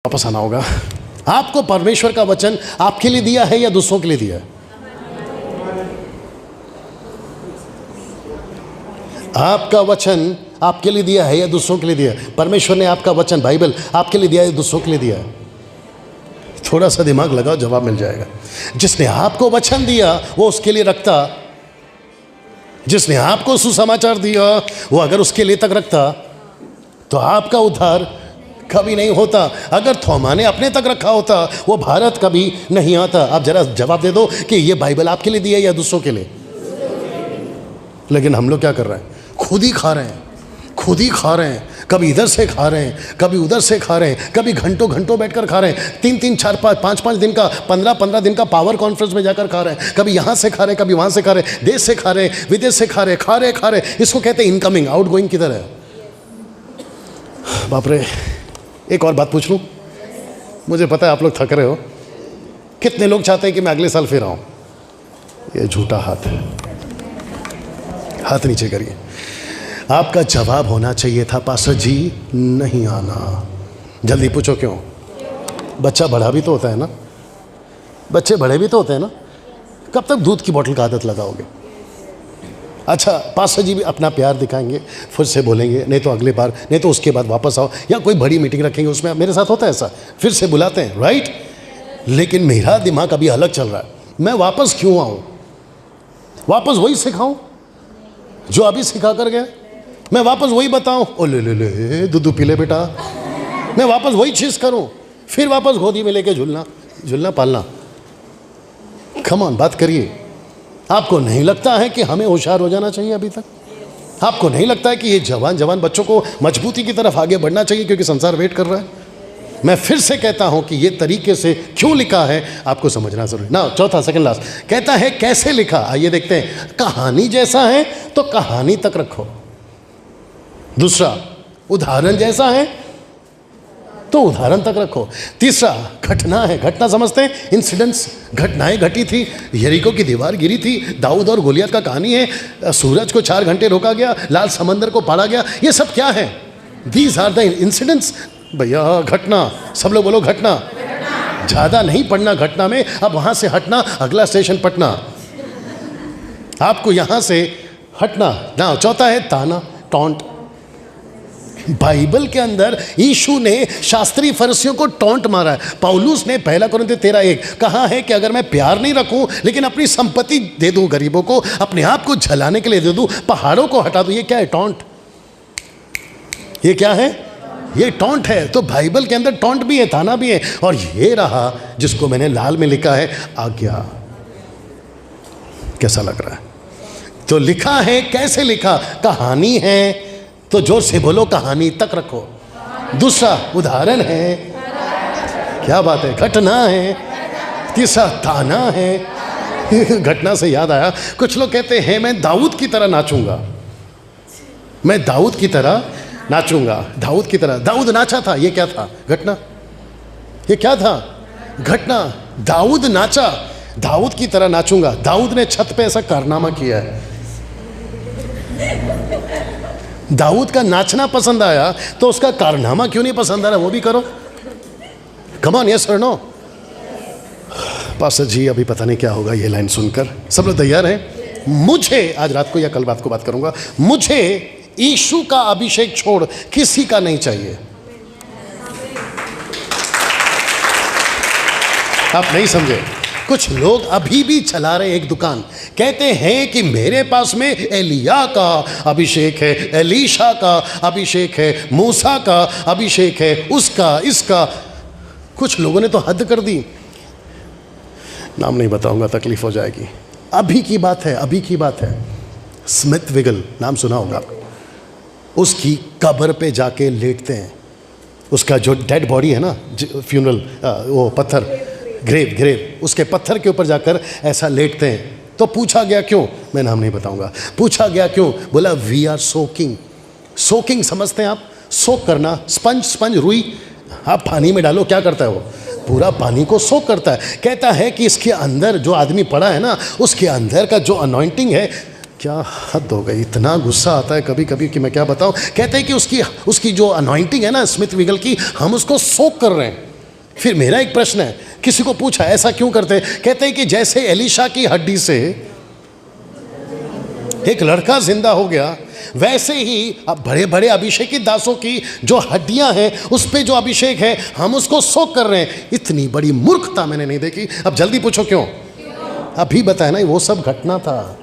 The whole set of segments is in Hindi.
वापस आना होगा। आपको परमेश्वर का वचन आपके लिए दिया है या दूसरों के लिए दिया है? आपका वचन आपके लिए दिया है या दूसरों के लिए दिया है? परमेश्वर ने आपका वचन बाइबल आपके लिए दिया है या दूसरों के लिए दिया है? थोड़ा सा दिमाग लगाओ, जवाब मिल जाएगा। जिसने आपको वचन दिया वो उसके लिए रखता, जिसने आपको सुसमाचार दिया वो अगर उसके लिए तक रखता तो आपका उद्धार कभी नहीं होता। अगर थोमा ने अपने तक रखा होता वो भारत कभी नहीं आता। आप जरा जवाब दे दो कि ये बाइबल आपके लिए दी है या दूसरों के लिए? लेकिन हम लोग क्या कर रहे हैं? खुद ही खा रहे हैं, खुद ही खा रहे हैं। कभी इधर से खा रहे हैं, कभी उधर से खा रहे हैं, कभी घंटों घंटों बैठकर खा रहे हैं। 3-3, 4-5, 5-5 दिन का, 15-15 दिन का पावर कॉन्फ्रेंस में जाकर खा रहे हैं। कभी यहाँ से खा रहे हैं, कभी वहाँ से खा रहे हैं, देश से खा रहे हैं, विदेश से खा रहे हैं। इसको कहते हैं इनकमिंग। आउटगोइंग किधर है? बाप रे। एक और बात पूछ लूँ? मुझे पता है आप लोग थक रहे हो। कितने लोग चाहते हैं कि मैं अगले साल फिर आऊँ? ये झूठा हाथ है, हाथ नीचे करिए। आपका जवाब होना चाहिए था पास्टर जी नहीं आना। जल्दी पूछो क्यों? बच्चा बड़ा भी तो होता है ना, बच्चे बड़े भी तो होते हैं ना। कब तक दूध की बोतल का आदत लगाओगे? अच्छा, पास्टर जी भी अपना प्यार दिखाएंगे, फिर से बोलेंगे, नहीं तो अगले बार, नहीं तो उसके बाद वापस आओ, या कोई बड़ी मीटिंग रखेंगे उसमें। मेरे साथ होता है ऐसा, फिर से बुलाते हैं, राइट। लेकिन मेरा दिमाग अभी अलग चल रहा है। मैं वापस क्यों आऊँ? वापस वही सिखाऊं जो अभी सिखा कर गया? मैं वापस वही बताऊं, ओ ले दूध पी ले बेटा। मैं वापस वही चीज करूं, फिर वापस गोदी में लेके झूलना पालना। कम ऑन, बात करिए। आपको नहीं लगता है कि हमें होशियार हो जाना चाहिए अभी तक? आपको नहीं लगता है कि ये जवान बच्चों को मजबूती की तरफ आगे बढ़ना चाहिए, क्योंकि संसार वेट कर रहा है? मैं फिर से कहता हूं कि ये तरीके से क्यों लिखा है आपको समझना जरूरी ना। चौथा, सेकंड लास्ट, कहता है कैसे लिखा। आइए देखते हैं। कहानी जैसा है तो कहानी तक रखो। दूसरा, उदाहरण जैसा है तो उदाहरण तक रखो। तीसरा, घटना है। घटना समझते हैं? इंसिडेंट्स, घटनाएं घटी थी। यरीको की दीवार गिरी थी, दाऊद और गोलियत का कहानी है, सूरज को 4 घंटे रोका गया, लाल समंदर को पाड़ा गया। ये सब क्या है? These are the incidents. भैया घटना, सब लोग बोलो घटना। ज्यादा नहीं पढ़ना घटना में। अब वहां से हटना, अगला स्टेशन पटना। आपको यहां से हटना ना। चौथा है ताना, टॉन्ट। बाइबल के अंदर यीशु ने शास्त्री फरीसियों को टॉन्ट मारा है। पौलुस ने 1 कुरिन्थियों 13:1 कहा है कि अगर मैं प्यार नहीं रखूं लेकिन अपनी संपत्ति दे दूं गरीबों को, अपने आप को झलाने के लिए दे दूं, पहाड़ों को हटा दूं। ये क्या है? टॉन्ट। ये क्या है? ये टॉन्ट है। तो बाइबल के अंदर टॉन्ट भी है, ताना भी है। और ये रहा जिसको मैंने लाल में लिखा है, आज्ञा। कैसा लग रहा है? तो लिखा है, कैसे लिखा? कहानी है तो जोर से बोलो, कहानी तक रखो। दूसरा, उदाहरण है। क्या बात है? घटना है। तीसरा, ताना है। घटना से याद आया, कुछ लोग कहते हैं मैं दाऊद की तरह नाचूंगा, मैं दाऊद की तरह नाचूंगा। दाऊद की तरह, दाऊद नाचा था। ये क्या था? घटना। ये क्या था? घटना। दाऊद नाचा, दाऊद की तरह नाचूंगा। दाऊद ने छत पे ऐसा कारनामा किया है। दाऊद का नाचना पसंद आया तो उसका कारनामा क्यों नहीं पसंद आ रहा? वो भी करो। कम ऑन, यस और नो? पास्टर जी अभी पता नहीं क्या होगा ये लाइन सुनकर। सब लोग तैयार हैं? मुझे आज रात को या कल रात को बात करूंगा, मुझे यीशु का अभिषेक छोड़ किसी का नहीं चाहिए। आप नहीं समझे? कुछ लोग अभी भी चला रहे एक दुकान, कहते हैं कि मेरे पास में एलिया का अभिषेक है, एलीशा का अभिषेक है, मूसा का अभिषेक है, उसका, इसका। कुछ लोगों ने तो हद कर दी। नाम नहीं बताऊंगा, तकलीफ हो जाएगी। अभी की बात है, अभी की बात है। स्मिथ विगल नाम सुना होगा। उसकी कब्र पे जाके लेटते हैं। उसका जो डेड बॉडी है ना, फ्यूनरल, वो पत्थर, ग्रेव, उसके पत्थर के ऊपर जाकर ऐसा लेटते हैं। तो पूछा गया क्यों? मैं नाम नहीं बताऊंगा। पूछा गया क्यों? बोला वी आर सोकिंग। सोकिंग समझते हैं आप? सोक करना। स्पंज रुई आप पानी में डालो, क्या करता है वो? पूरा पानी को सोक करता है। कहता है कि इसके अंदर जो आदमी पड़ा है ना, उसके अंदर का जो अनॉइंटिंग है, क्या हद हो गई। इतना गुस्सा आता है कभी कभी कि मैं क्या बताऊं। कहते हैं कि उसकी जो अनॉइंटिंग है ना स्मिथ विगल की, हम उसको सोक कर रहे हैं। फिर मेरा एक प्रश्न है, किसी को पूछा ऐसा क्यों करते, कहते हैं कि जैसे एलीशा की हड्डी से एक लड़का जिंदा हो गया, वैसे ही अब बड़े बड़े अभिषेकित दासों की जो हड्डियां हैं उस पे जो अभिषेक है हम उसको सोख कर रहे हैं। इतनी बड़ी मूर्खता मैंने नहीं देखी। अब जल्दी पूछो क्यों? अभी बताया ना, वो सब घटना था।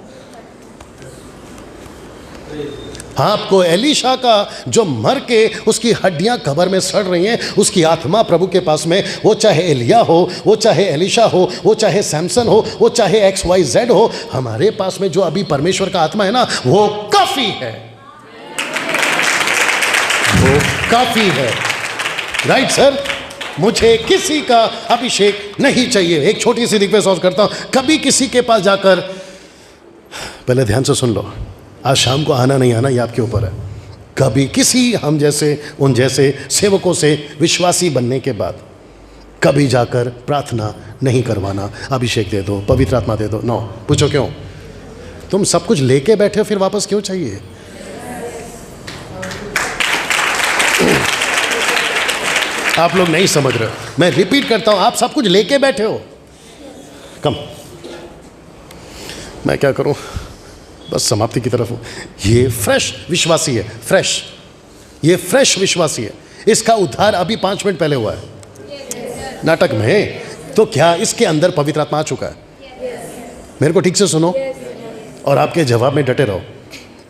आपको एलीशा का जो मर के उसकी हड्डियां कब्र में सड़ रही हैं, उसकी आत्मा प्रभु के पास में, वो चाहे एलिया हो, वो चाहे एलीशा हो, वो चाहे सैमसन हो, वो चाहे XYZ हो, हमारे पास में जो अभी परमेश्वर का आत्मा है ना, वो काफी है, वो काफी है। राइट सर, मुझे किसी का अभिषेक नहीं चाहिए। एक छोटी सी रिक्वेस्ट और करता हूं, कभी किसी के पास जाकर, पहले ध्यान से सुन लो, आज शाम को आना नहीं आना ये आपके ऊपर है, कभी किसी हम जैसे उन जैसे सेवकों से विश्वासी बनने के बाद कभी जाकर प्रार्थना नहीं करवाना, अभिषेक दे दो, पवित्र आत्मा दे दो। नो, पूछो क्यों? तुम सब कुछ लेके बैठे हो, फिर वापस क्यों चाहिए? आप लोग नहीं समझ रहे हो, मैं रिपीट करता हूं, आप सब कुछ लेके बैठे हो। कम, मैं क्या करूं, बस समाप्ति की तरफ हूं। ये फ्रेश विश्वासी है, फ्रेश, ये फ्रेश विश्वासी है। इसका उद्धार अभी 5 मिनट पहले हुआ है नाटक में, तो क्या इसके अंदर पवित्र आत्मा आ चुका है? मेरे को ठीक से सुनो और आपके जवाब में डटे रहो।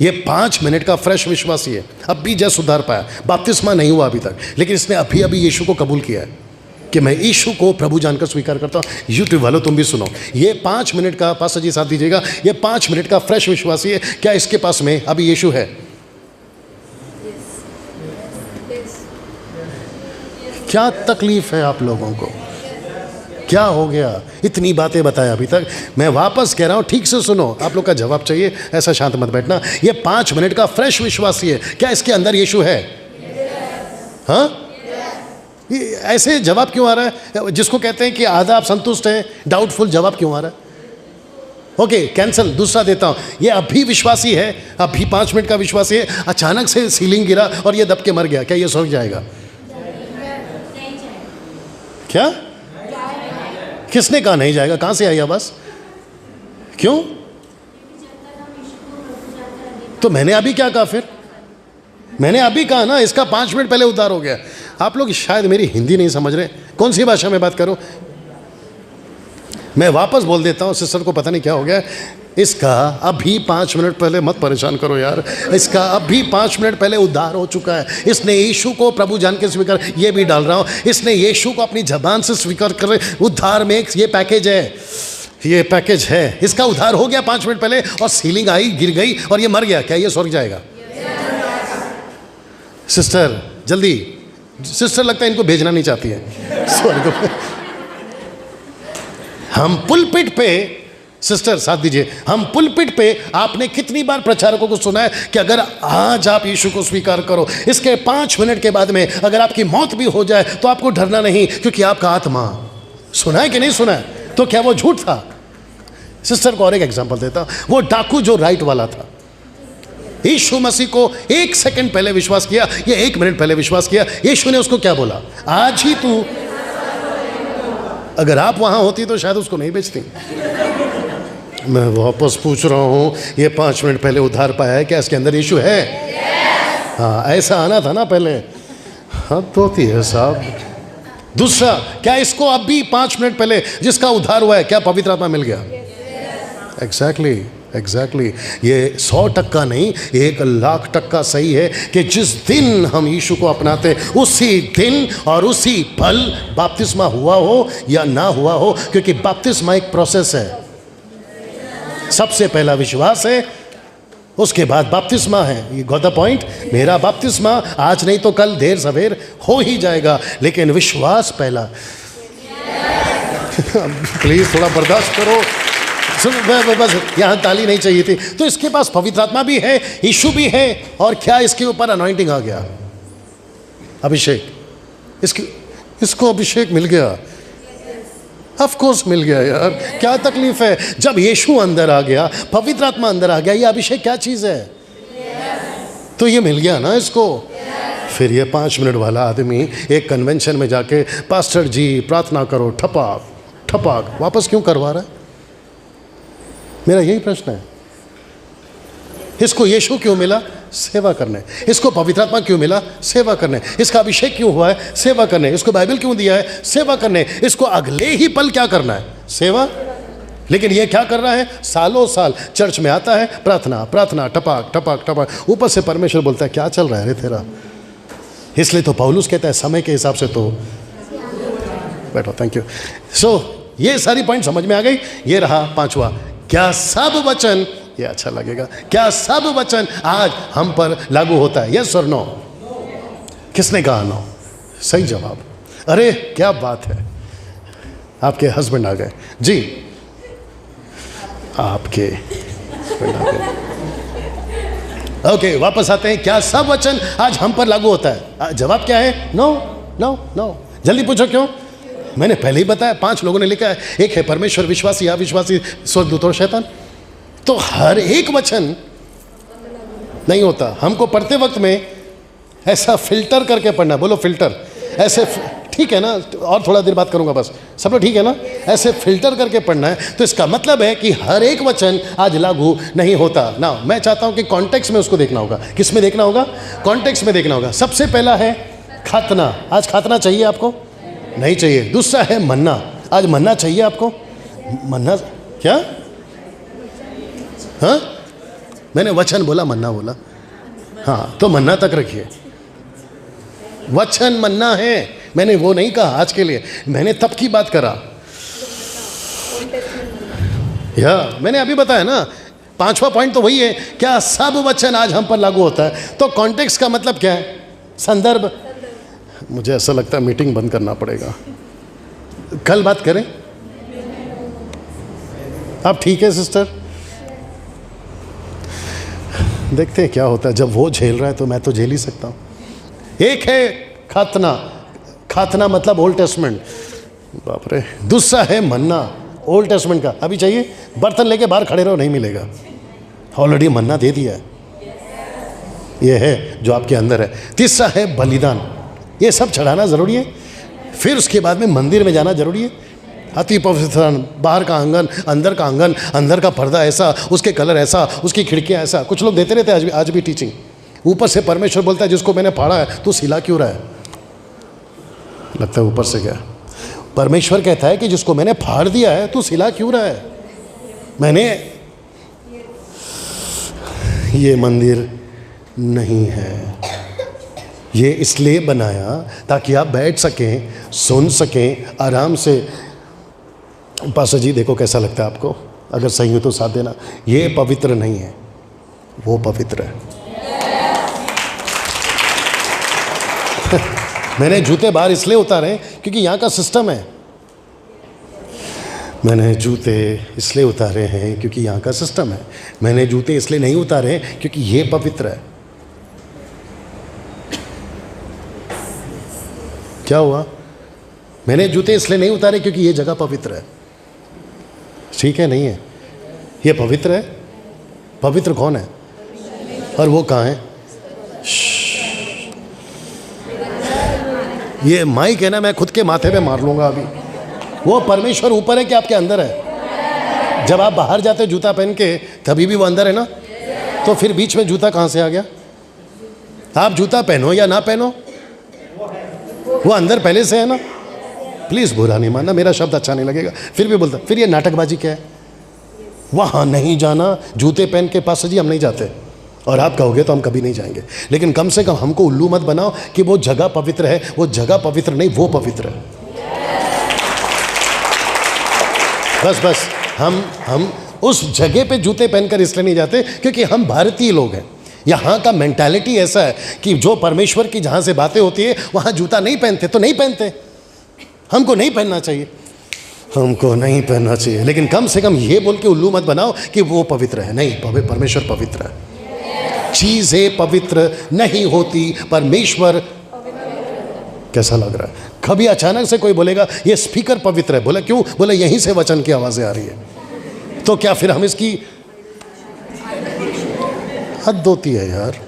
ये 5 मिनट का फ्रेश विश्वासी है, अब भी जस्ट उद्धार पाया, बपतिस्मा नहीं हुआ अभी तक, लेकिन इसने अभी अभी यीशु को कबूल किया है कि मैं यीशु को प्रभु जानकर स्वीकार करता हूँ। यूट्यूब वालों तुम भी सुनो, ये 5 मिनट का, पास्टर जी साथ दीजिएगा, ये 5 मिनट का फ्रेश विश्वासी है। क्या इसके पास में अभी यीशु है? क्या तकलीफ है आप लोगों को? क्या हो गया? इतनी बातें बताया अभी तक। मैं वापस कह रहा हूँ, ठीक से सुनो, आप लोग का जवाब चाहिए, ऐसा शांत मत बैठना। ये 5 मिनट का फ्रेश विश्वासी है, क्या इसके अंदर यीशु है? हाँ, ये ऐसे जवाब क्यों आ रहा है? जिसको कहते हैं कि आधा आप संतुष्ट हैं, डाउटफुल जवाब क्यों आ रहा है? ओके, कैंसल, दूसरा देता हूं। ये अभी विश्वासी है, अभी 5 मिनट का विश्वासी है, अचानक से सीलिंग गिरा और ये दब के मर गया, क्या ये स्वर्ग जाएगा? क्या? किसने कहा नहीं जाएगा? कहां से आई आवाज? क्यों? तो मैंने अभी क्या कहा? फिर मैंने अभी कहा ना, इसका 5 मिनट पहले उद्धार हो गया। आप लोग शायद मेरी हिंदी नहीं समझ रहे, कौन सी भाषा में बात करूं? मैं वापस बोल देता हूं, सिस्टर को पता नहीं क्या हो गया। इसका अभी 5 मिनट पहले, मत परेशान करो यार, इसका अभी 5 मिनट पहले उद्धार हो चुका है। इसने यीशु को प्रभु जान के स्वीकार, ये भी डाल रहा हूं, इसने यीशु को अपनी जबान से स्वीकार कर, उद्धार में ये पैकेज है, ये पैकेज है। इसका उद्धार हो गया 5 मिनट पहले और सीलिंग आई, गिर गई और ये मर गया, क्या ये स्वर्ग जाएगा? सिस्टर जल्दी, सिस्टर लगता है इनको भेजना नहीं चाहती है स्वर्ग में। हम पुलपिट पे, सिस्टर साथ दीजिए, हम पुलपिट पे आपने कितनी बार प्रचारकों को सुना है कि अगर आज आप यीशु को स्वीकार करो, इसके 5 मिनट के बाद में अगर आपकी मौत भी हो जाए तो आपको डरना नहीं, क्योंकि आपका आत्मा, सुना है कि नहीं सुना है? तो क्या वो झूठ था? सिस्टर को और एक एग्जांपल देता, वो डाकू जो राइट वाला था, यीशु मसीह को 1 सेकंड पहले विश्वास किया, ये 1 मिनट पहले विश्वास किया। यीशु ने उसको क्या बोला? आज ही तू, अगर आप वहां होती तो शायद उसको नहीं बेचती। मैं वापस पूछ रहा हूं, ये 5 मिनट पहले उद्धार पाया है, क्या इसके अंदर यीशु है? हाँ, ऐसा आना था ना पहले। हाँ तो होती है साहब। दूसरा, क्या इसको अभी 5 मिनट पहले जिसका उद्धार हुआ है, क्या पवित्र आत्मा मिल गया? एग्जैक्टली। ये 100% नहीं, 1,00,000% सही है कि जिस दिन हम यीशु को अपनाते उसी दिन और उसी पल बपतिस्मा हुआ हो या ना हुआ हो, क्योंकि बपतिस्मा एक प्रोसेस है। सबसे पहला विश्वास है, उसके बाद बपतिस्मा है। ये गॉट द पॉइंट? मेरा बपतिस्मा आज नहीं तो कल, देर सवेर हो ही जाएगा, लेकिन विश्वास पहला। प्लीज थोड़ा बर्दाश्त करो, बस यहाँ ताली नहीं चाहिए थी। तो इसके पास पवित्र आत्मा भी है, यीशु भी है, और क्या इसके ऊपर अनॉइंटिंग आ गया, अभिषेक। इसको अभिषेक मिल गया, ऑफ कोर्स मिल गया यार, क्या तकलीफ है? जब यीशु अंदर आ गया, पवित्र आत्मा अंदर आ गया, ये अभिषेक क्या चीज है? तो ये मिल गया ना इसको। फिर ये 5 मिनट वाला आदमी एक कन्वेंशन में जाके पास्टर जी प्रार्थना करो, ठपाक ठपाक वापस क्यों करवा रहा है? मेरा यही प्रश्न है। इसको यीशु क्यों मिला? सेवा करने। इसको पवित्र आत्मा क्यों मिला? सेवा करने। इसका अभिषेक क्यों हुआ है? सेवा करने। इसको बाइबल क्यों दिया है? सेवा करने। इसको अगले ही पल क्या करना है? सेवा। लेकिन ये क्या कर रहा है? सालों साल चर्च में आता है, प्रार्थना प्रार्थना टपाक टपाक टपाक, ऊपर से परमेश्वर बोलता है क्या चल रहा है रे तेरा? इसलिए तो पौलुस कहता है समय के हिसाब से तो बैठो। Thank you. सो ये सारी पॉइंट समझ में आ गई। ये रहा 5वां, क्या सब वचन, ये अच्छा लगेगा, क्या सब वचन आज हम पर लागू होता है? यस और नो? किसने कहा नो? सही जवाब। अरे क्या बात है, आपके हस्बैंड आ गए जी, आपके हस्बैंड आ गए। ओके, वापस आते हैं। क्या सब वचन आज हम पर लागू होता है? जवाब क्या है? No no no. जल्दी पूछो क्यों? मैंने पहले ही बताया, 5 लोगों ने लिखा है। एक है परमेश्वर, विश्वासी, अविश्वासी, स्वर्गदूत और शैतान। तो हर एक वचन नहीं होता। हमको पढ़ते वक्त में ऐसा फिल्टर करके पढ़ना। बोलो फिल्टर। ऐसे ठीक है ना? और थोड़ा देर बात करूंगा बस। सब लोग ठीक है ना? ऐसे फिल्टर करके पढ़ना है। तो इसका मतलब है कि हर एक वचन आज लागू नहीं होता ना। मैं चाहता हूं कि कॉन्टेक्स्ट में उसको देखना होगा। किस में देखना होगा? कॉन्टेक्स्ट में देखना होगा। सबसे पहला है खातना। आज खातना चाहिए आपको? नहीं चाहिए। दूसरा है मन्ना। आज मन्ना चाहिए आपको? मन्ना क्या? हाँ, मैंने वचन बोला, मन्ना बोला। हाँ, तो मन्ना तक रखिए। वचन मन्ना है, मैंने वो नहीं कहा आज के लिए, मैंने तब की बात करा। या मैंने अभी बताया ना, 5वां पॉइंट तो वही है, क्या सब वचन आज हम पर लागू होता है? तो कॉन्टेक्स्ट का मतलब क्या है? संदर्भ। मुझे ऐसा लगता है मीटिंग बंद करना पड़ेगा, कल बात करें। आप ठीक है सिस्टर? देखते हैं क्या होता है। जब वो झेल रहा है तो मैं तो झेल ही सकता हूं। एक है खातना। खातना मतलब ओल्ड टेस्टमेंट। बाप रे। दूसरा है मन्ना, ओल्ड टेस्टमेंट का। अभी चाहिए? बर्तन लेके बाहर खड़े रहो, नहीं मिलेगा। ऑलरेडी मन्ना दे दिया है, ये है जो आपके अंदर है। तीसरा है बलिदान। ये सब चढ़ाना ज़रूरी है। फिर उसके बाद में मंदिर में जाना ज़रूरी है। अति पवित्र स्थान, बाहर का आंगन, अंदर का पर्दा ऐसा, उसके कलर ऐसा, उसकी खिड़कियाँ ऐसा। कुछ लोग देते रहते आज भी टीचिंग। ऊपर से परमेश्वर बोलता है जिसको मैंने फाड़ा है तू सिला क्यों रहा है? लगता है ऊपर से क्या? परमेश्वर कहता है कि जिसको मैंने फाड़ दिया है तू सिला क्यों रहा है? मैंने ये मंदिर नहीं है, ये इसलिए बनाया ताकि आप बैठ सकें, सुन सकें आराम से। पास्टर जी देखो कैसा लगता है आपको? अगर सही हो तो साथ देना। ये पवित्र नहीं है, वो पवित्र है। मैंने जूते बाहर इसलिए उतारे क्योंकि यहाँ का सिस्टम है। मैंने जूते इसलिए उतारे हैं क्योंकि यहाँ का सिस्टम है। मैंने जूते इसलिए नहीं उतारे क्योंकि ये पवित्र है। क्या हुआ? मैंने जूते इसलिए नहीं उतारे क्योंकि ये जगह पवित्र है। ठीक है? नहीं है? ये पवित्र है। पवित्र कौन है? और वो कहाँ है? ये माइक है ना, मैं खुद के माथे पे मार लूंगा अभी। वो परमेश्वर ऊपर है कि आपके अंदर है? जब आप बाहर जाते हो जूता पहन के, तभी भी वो अंदर है ना। तो फिर बीच में जूता कहाँ से आ गया? आप जूता पहनो या ना पहनो, वो अंदर पहले से है ना। प्लीज़ बुरा नहीं मानना, मेरा शब्द अच्छा नहीं लगेगा, फिर भी बोलता। फिर ये नाटकबाजी क्या है? वहाँ नहीं जाना, जूते पहन के पास जी हम नहीं जाते। और आप कहोगे तो हम कभी नहीं जाएंगे। लेकिन कम से कम हमको उल्लू मत बनाओ कि वो जगह पवित्र है। वो जगह पवित्र नहीं, वो पवित्र है। बस हम उस जगह पे जूते पहनकर इसलिए नहीं जाते क्योंकि हम भारतीय लोग हैं। यहाँ का मेंटालिटी ऐसा है कि जो परमेश्वर की जहाँ से बातें होती है वहाँ जूता नहीं पहनते तो नहीं पहनते। हमको नहीं पहनना चाहिए, हमको नहीं पहनना चाहिए। लेकिन कम से कम ये बोल के उल्लू मत बनाओ कि वो पवित्र है। नहीं, परमेश्वर पवित्र है। चीज़ें पवित्र नहीं होती, परमेश्वर। कैसा लग रहा है? कभी अचानक से कोई बोलेगा ये स्पीकर पवित्र है, बोले क्यों? बोले यहीं से वचन की आवाज़ें आ रही है। तो क्या फिर हम इसकी हद होती है यार?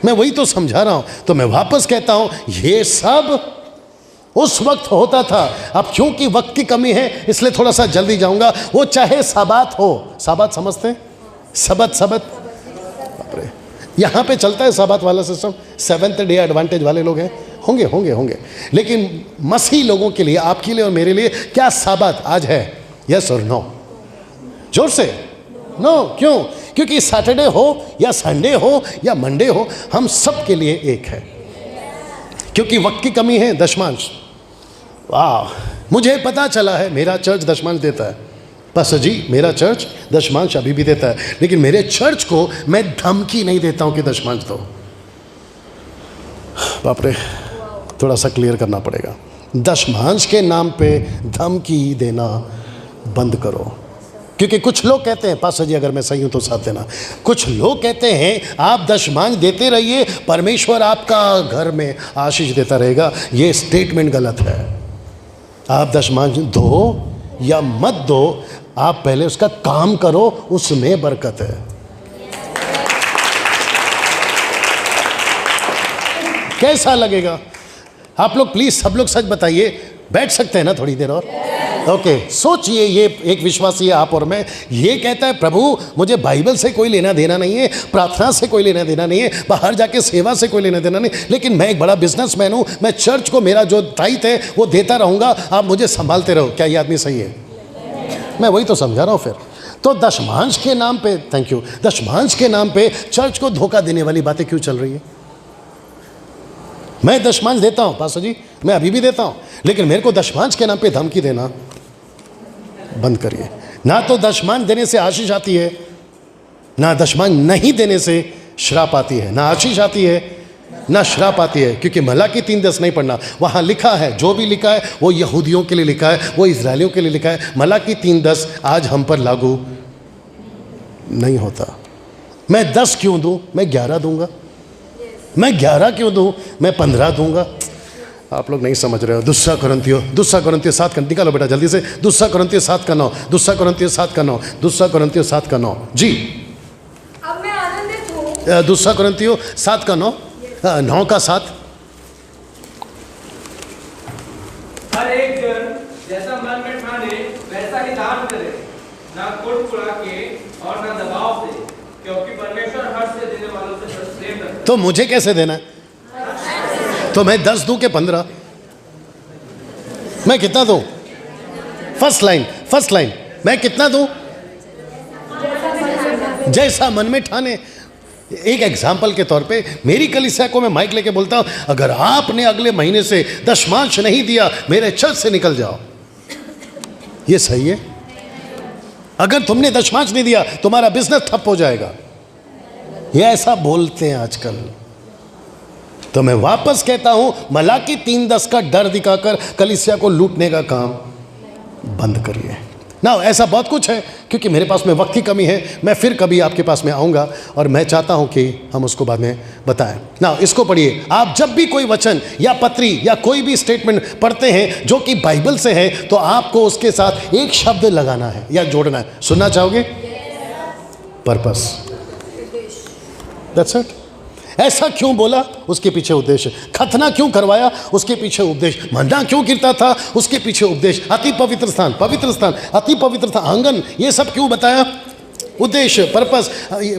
मैं वही तो समझा रहा हूँ। तो मैं वापस कहता हूँ, ये सब उस वक्त होता था। अब क्योंकि वक्त की कमी है इसलिए थोड़ा सा जल्दी जाऊंगा। वो चाहे सबात हो, सबात समझते हैं? सबत बाप रे, यहाँ पे चलता है सबात वाला सिस्टम। 7th डे एडवांटेज वाले लोग हैं, होंगे। लेकिन मसीह लोगों के लिए, आपके लिए और मेरे लिए क्या सबात आज है? यस और नो? जोर से नो। क्यों? क्योंकि सैटरडे हो या संडे हो या मंडे हो, हम सब के लिए एक है। क्योंकि वक्त की कमी है। दशमांश, वाह, मुझे पता चला है मेरा चर्च दशमांश देता है। पास्टर जी, मेरा चर्च दशमांश अभी भी देता है, लेकिन मेरे चर्च को मैं धमकी नहीं देता हूं कि दशमांश दो। बाप रे, थोड़ा सा क्लियर करना पड़ेगा। दशमांश के नाम पे धमकी देना बंद करो। क्योंकि कुछ लोग कहते हैं, पास्टर जी अगर मैं सही हूं तो साथ देना, कुछ लोग कहते हैं आप दशमांश देते रहिए, परमेश्वर आपका घर में आशीष देता रहेगा। ये स्टेटमेंट गलत है। आप दशमांश दो या मत दो, आप पहले उसका काम करो, उसमें बरकत है। कैसा लगेगा? आप लोग प्लीज सब लोग सच बताइए। बैठ सकते हैं ना थोड़ी देर और? ओके, सोचिए, ये एक विश्वासी है आप और मैं, ये कहता है प्रभु मुझे बाइबल से कोई लेना देना नहीं है, प्रार्थना से कोई लेना देना नहीं है, बाहर जाके सेवा से कोई लेना देना नहीं, लेकिन मैं एक बड़ा बिजनेसमैन हूँ, मैं चर्च को मेरा जो टाइट है वो देता रहूँगा, आप मुझे संभालते रहो। क्या ये आदमी सही है? मैं वही तो समझा रहा हूँ। फिर तो दशमांश के नाम पे, थैंक यू, दशमांश के नाम पे चर्च को धोखा देने वाली बातें क्यों चल रही है? मैं दशमांश देता हूँ पास्टर जी, मैं अभी भी देता हूँ, लेकिन मेरे को दशमांश के नाम पे धमकी देना बंद करिए। ना तो दशमांश देने से आशीष आती है, ना दशमांश नहीं देने से श्राप आती है। ना आशीष आती है ना श्राप आती है। क्योंकि मलाकी 3:10 नहीं पढ़ना, वहाँ लिखा है, जो भी लिखा है वो यहूदियों के लिए लिखा है, वो इजरायलियों के लिए लिखा है। मलाकी 3:10 आज हम पर लागू नहीं होता। मैं 10 क्यों दूँ? मैं 11 दूंगा। मैं 11 क्यों दूँ? मैं 15 दूंगा। आप लोग नहीं समझ रहे हो। दूसरा कोरिन्थियों 7 का निकालो बेटा जल्दी से। दूसरा कोरिन्थियों 7 का 9, दूसरा कोरिन्थियों 7 का 9, दूसरा कोरिन्थियों 7 का 9 जी। अब मैं आनंदित हूँ। दूसरा कोरिन्थियों 7 का 9, 9 का 7। हर एक जन जैसा मन में ठाने वैसा ही दान करे, ना कुड़कुड़ा के और ना दबाव से, क्योंकि परमेश्वर हर्ष से देने वालों से प्रेम रखता है। तो मुझे कैसे देना है? तो मैं 10 दूं के 15? मैं कितना दूं? फर्स्ट लाइन मैं कितना दूं? जैसा मन में ठाने। एक एग्जाम्पल के तौर पे मेरी कलीसिया को मैं माइक लेके बोलता हूं, अगर आपने अगले महीने से दशमांश नहीं दिया, मेरे चर्च से निकल जाओ। ये सही है? अगर तुमने दशमांश नहीं दिया तुम्हारा बिजनेस ठप हो जाएगा। ये ऐसा बोलते हैं आजकल। तो मैं वापस कहता हूं, मलाकी 3:10 का डर दिखाकर कलीसिया को लूटने का काम बंद करिए ना। ऐसा बहुत कुछ है, क्योंकि मेरे पास में वक्त की कमी है। मैं फिर कभी आपके पास में आऊँगा और मैं चाहता हूँ कि हम उसको बाद में बताएं ना। इसको पढ़िए। आप जब भी कोई वचन या पत्री या कोई भी स्टेटमेंट पढ़ते हैं जो कि बाइबल से है, तो आपको उसके साथ एक शब्द लगाना है या जोड़ना है। सुनना चाहोगे? पर्पस। That's it. ऐसा क्यों बोला? उसके पीछे उद्देश्य। खतना क्यों करवाया? उसके पीछे उद्देश्य। मन्ना क्यों गिरता था? उसके पीछे उद्देश्य। अति पवित्र स्थान, अति पवित्र स्थान, आंगन, ये सब क्यों बताया? उद्देश्य, पर्पस।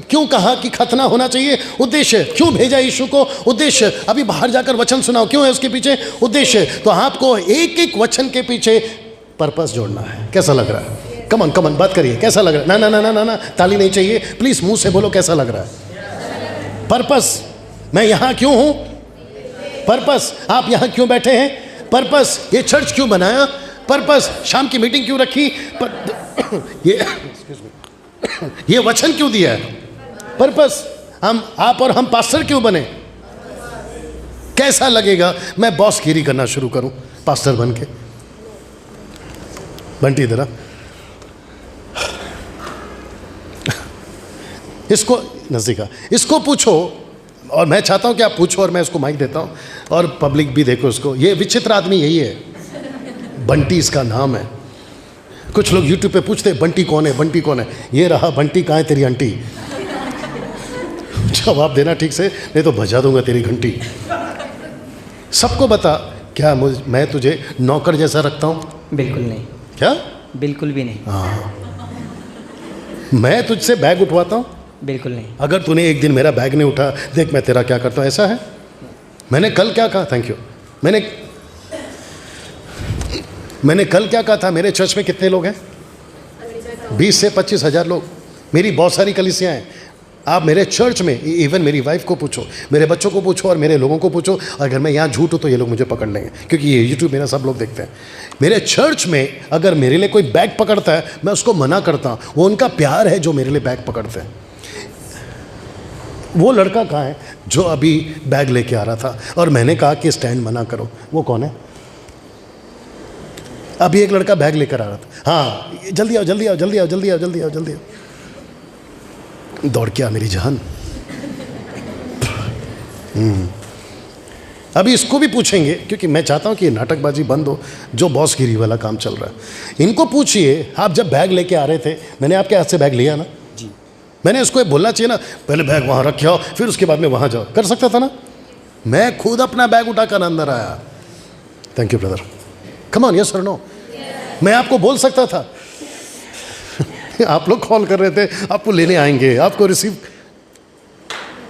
क्यों कहा कि खतना होना चाहिए? उद्देश्य। क्यों भेजा यीशु को? उद्देश्य। अभी बाहर जाकर वचन सुनाओ, क्यों है उसके पीछे? उद्देश्य। तो आपको एक एक वचन के पीछे पर्पस जोड़ना है। कैसा लग रहा है? कमन बात करिए। कैसा लग रहा है? ना ना ना ना ना, ताली नहीं चाहिए प्लीज, मुंह से बोलो कैसा लग रहा है। पर्पस। मैं यहां क्यों हूं? पर्पस। आप यहां क्यों बैठे हैं? पर्पस। ये चर्च क्यों बनाया? पर्पस। शाम की मीटिंग क्यों रखी? ये वचन क्यों दिया है? पर्पस। आप और हम पास्टर क्यों बने? कैसा लगेगा मैं बॉसगिरी करना शुरू करूं पास्टर बन के? बंटी इधर इसको नजदीक, इसको पूछो। और मैं चाहता हूं कि आप पूछो और मैं इसको माइक देता हूं और पब्लिक भी देखो इसको। ये विचित्र आदमी यही है, बंटी इसका नाम है। कुछ लोग यूट्यूब पे पूछते हैं बंटी कौन है, बंटी कौन है? ये रहा बंटी। कहाँ है तेरी आंटी? जवाब देना ठीक से, नहीं तो बजा दूंगा तेरी घंटी। सबको बता, क्या मैं तुझे नौकर जैसा रखता हूँ? बिल्कुल नहीं। क्या? बिल्कुल भी नहीं। हाँ। मैं तुझसे बैग उठवाता हूँ? बिल्कुल नहीं। अगर तूने एक दिन मेरा बैग नहीं उठा, देख मैं तेरा क्या करता हूँ, ऐसा है? मैंने कल क्या कहा? Thank you. मैंने कल क्या कहा था? मेरे चर्च में कितने लोग हैं? 20 से 25 हज़ार लोग। मेरी बहुत सारी कलीसियाँ हैं। आप मेरे चर्च में, इवन मेरी वाइफ को पूछो, मेरे बच्चों को पूछो और मेरे लोगों को पूछो, अगर मैं यहाँ झूठ हूँ तो ये लोग मुझे पकड़ लेंगे, क्योंकि ये यूट्यूब मेरा सब लोग देखते हैं। मेरे चर्च में अगर मेरे लिए कोई बैग पकड़ता है, मैं उसको मना करता हूँ। वो उनका प्यार है जो मेरे लिए बैग पकड़ते हैं। वो लड़का कहाँ है जो अभी बैग लेके आ रहा था और मैंने कहा कि स्टैंड मना करो? वो कौन है? अभी एक लड़का बैग लेकर आ रहा था। हाँ, जल्दी आओ, जल्दी आओ, जल्दी आओ, जल्दी आओ, जल्दी आओ, जल्दी आओ। दौड़ के आ मेरी जान। अभी इसको भी पूछेंगे, क्योंकि मैं चाहता हूं कि ये नाटकबाजी बंद हो, जो बॉसगिरी वाला काम चल रहा है। इनको पूछिए, आप जब बैग लेके आ रहे थे, मैंने आपके हाथ से बैग लिया ना? जी। मैंने उसको ये बोलना चाहिए ना, पहले बैग वहां रखे आओ, फिर उसके बाद में वहां जाओ। कर सकता था ना? मैं खुद अपना बैग उठाकर अंदर आया। Thank you brother. Come on, yes और नो? मैं आपको बोल सकता था। आप लोग कॉल कर रहे थे, आपको लेने आएंगे, आपको रिसीव,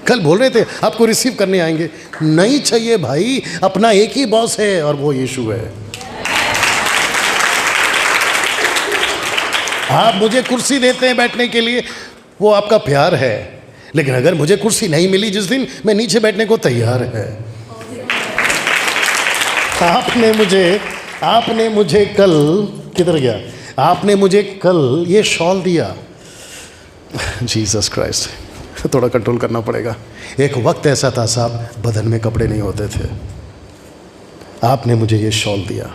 कल बोल रहे थे आपको रिसीव करने आएंगे। नहीं चाहिए भाई, अपना एक ही बॉस है और वो यीशु है। आप मुझे कुर्सी देते हैं बैठने के लिए, वो आपका प्यार है, लेकिन अगर मुझे कुर्सी नहीं मिली जिस दिन, मैं नीचे बैठने को तैयार है। आपने मुझे कल, किधर गया? आपने मुझे कल ये शॉल दिया। जीसस क्राइस्ट, थोड़ा कंट्रोल करना पड़ेगा। एक वक्त ऐसा था साहब, बदन में कपड़े नहीं होते थे। आपने मुझे ये शॉल दिया,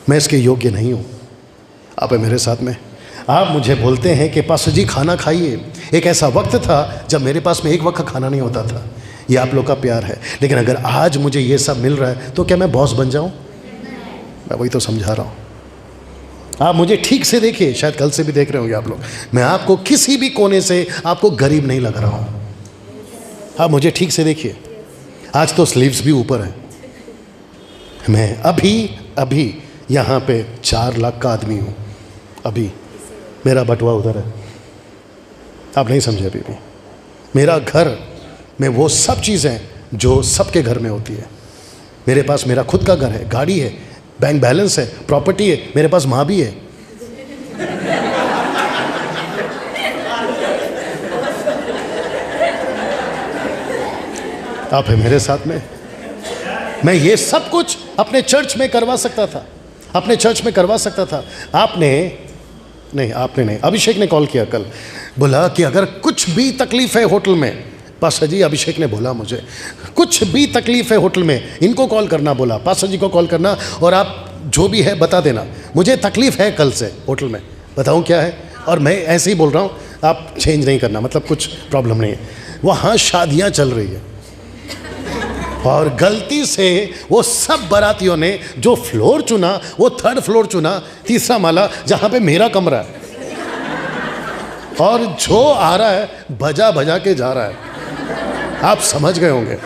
मैं इसके योग्य नहीं हूँ। आप है मेरे साथ में। आप मुझे बोलते हैं कि पास्टर जी खाना खाइए। एक ऐसा वक्त था जब मेरे पास में एक वक्त का खाना नहीं होता था। ये आप लोग का प्यार है, लेकिन अगर आज मुझे ये सब मिल रहा है तो क्या मैं बॉस बन जाऊँ? मैं वही तो समझा रहा हूँ। आप मुझे ठीक से देखिए, शायद कल से भी देख रहे होंगे आप लोग। मैं आपको किसी भी कोने से आपको गरीब नहीं लग रहा हूँ। आप मुझे ठीक से देखिए। आज तो स्लीव्स भी ऊपर हैं। मैं अभी यहाँ पे 4 लाख का आदमी हूँ। अभी मेरा बटुआ उधर है, आप नहीं समझे अभी भी। मेरा घर में वो सब चीज़ें जो सबके घर में होती है। मेरे पास मेरा खुद का घर है, गाड़ी है, बैंक बैलेंस है, प्रॉपर्टी है, मेरे पास माँ भी है। आप है मेरे साथ में। मैं ये सब कुछ अपने चर्च में करवा सकता था, अपने चर्च में करवा सकता था। आपने नहीं, अभिषेक ने कॉल किया कल, बोला कि अगर कुछ भी तकलीफ है होटल में, पास्टर जी अभिषेक ने बोला मुझे, कुछ भी तकलीफ है होटल में, इनको कॉल करना बोला, पास्टर जी को कॉल करना, और आप जो भी है बता देना। मुझे तकलीफ है कल से होटल में, बताऊं क्या है? और मैं ऐसे ही बोल रहा हूँ, आप चेंज नहीं करना, मतलब कुछ प्रॉब्लम नहीं है। वहाँ शादियाँ चल रही है और गलती से वो सब बारातियों ने जो फ्लोर चुना, वो 3rd फ्लोर चुना, 3रा माला, जहाँ पे मेरा कमरा है। और जो आ रहा है बजा के जा रहा है। आप समझ गए होंगे।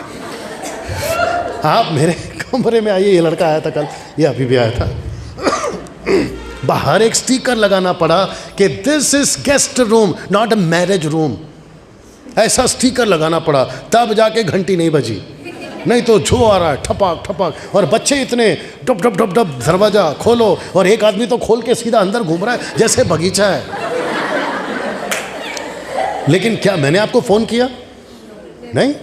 आप मेरे कमरे में आइए। ये लड़का आया था कल, ये अभी भी आया था। बाहर एक स्टिकर लगाना पड़ा कि this is guest room not a marriage room. ऐसा स्टिकर लगाना पड़ा, तब जाके घंटी नहीं बजी। नहीं तो जो आ रहा है ठपाक ठपाक, और बच्चे इतने डब डब डब डब, दरवाजा खोलो, और एक आदमी तो खोल के सीधा अंदर घूम रहा है जैसे बगीचा है। लेकिन क्या मैंने आपको फोन किया? नहीं।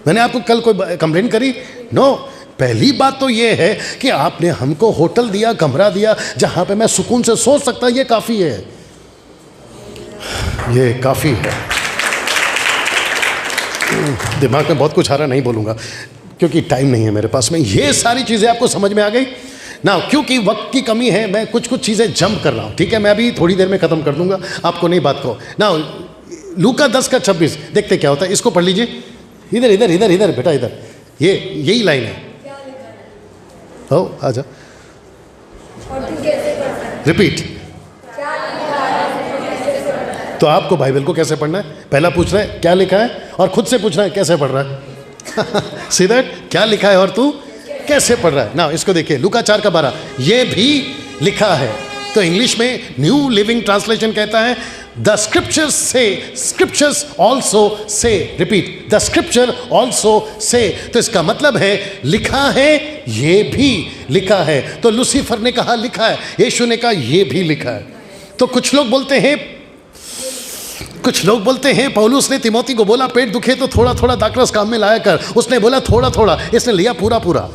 मैंने आपको कल कोई कंप्लेंट करी? नो। पहली बात तो ये है कि आपने हमको होटल दिया, कमरा दिया, जहां पे मैं सुकून से सोच सकता, ये काफी है, ये काफी है। दिमाग में बहुत कुछ आ रहा, नहीं बोलूंगा क्योंकि टाइम नहीं है मेरे पास में। ये सारी चीजें आपको समझ में आ गई ना? क्योंकि वक्त की कमी है, मैं कुछ चीजें जंप कर रहा हूं। ठीक है, मैं अभी थोड़ी देर में खत्म कर दूंगा, आपको नहीं बात को ना। लूका 10:26 देखते क्या होता है, इसको पढ़ लीजिए। इधर इधर इधर इधर बेटा, इधर, ये यही लाइन है। ओ आजा, रिपीट। तो आपको बाइबल को कैसे पढ़ना है? पहला पूछ रहा है क्या लिखा है, और खुद से पूछ रहा है कैसे पढ़ रहा है। सी दैट, क्या लिखा है और तू कैसे पढ़ रहा है ना। इसको देखिए, लूका 4:12, ये भी लिखा है। तो इंग्लिश में न्यू लिविंग ट्रांसलेशन कहता है द स्क्रिप्चर्स से, scriptures also say, repeat, the scripture also say. तो इसका मतलब है लिखा है, ये भी लिखा है। तो लूसीफर ने कहा लिखा है, यीशु ने कहा ये भी लिखा है। तो कुछ लोग बोलते हैं पौलुस ने तिमोथी को बोला पेट दुखे तो थोड़ा थोड़ा दाखरस काम में लाया कर, उसने बोला थोड़ा थोड़ा, इसने लिया पूरा पूरा।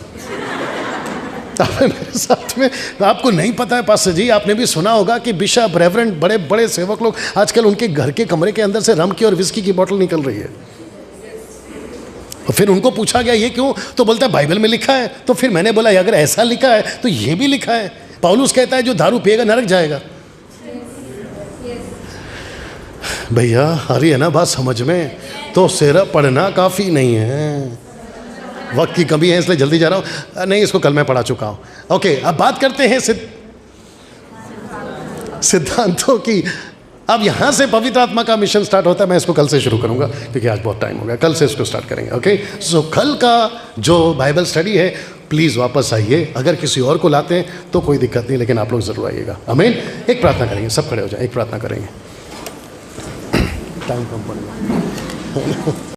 मेरे साथ में, आपको नहीं पता है पास्टर जी, आपने भी सुना होगा कि बिशप, रेवरेंड, बड़े बड़े सेवक लोग आजकल उनके घर के कमरे के अंदर से रम की और विस्की की बोतल निकल रही है। और फिर उनको पूछा गया ये क्यों, तो बोलता है बाइबल में लिखा है। तो फिर मैंने बोला अगर ऐसा लिखा है तो ये भी लिखा है। पौलुस कहता है जो दारू पिएगा नरक जाएगा। भैया आ रही है ना बात समझ में? तो सिर्फ पढ़ना काफ़ी नहीं है, वक्त की कमी है इसलिए जल्दी जा रहा हूँ। नहीं, इसको कल मैं पढ़ा चुका हूँ। ओके, अब बात करते हैं सिद्धांतों की। अब यहाँ से पवित्र आत्मा का मिशन स्टार्ट होता है। मैं इसको कल से शुरू करूँगा क्योंकि आज बहुत टाइम हो गया, कल से इसको स्टार्ट करेंगे। ओके, सो कल का जो बाइबल स्टडी है प्लीज़ वापस आइए। अगर किसी और को लाते हैं तो कोई दिक्कत नहीं, लेकिन आप लोग ज़रूर आइएगा। आमीन। एक प्रार्थना करेंगे, सब खड़े हो जाए, एक प्रार्थना करेंगे। टाइम कम पड़ेगा।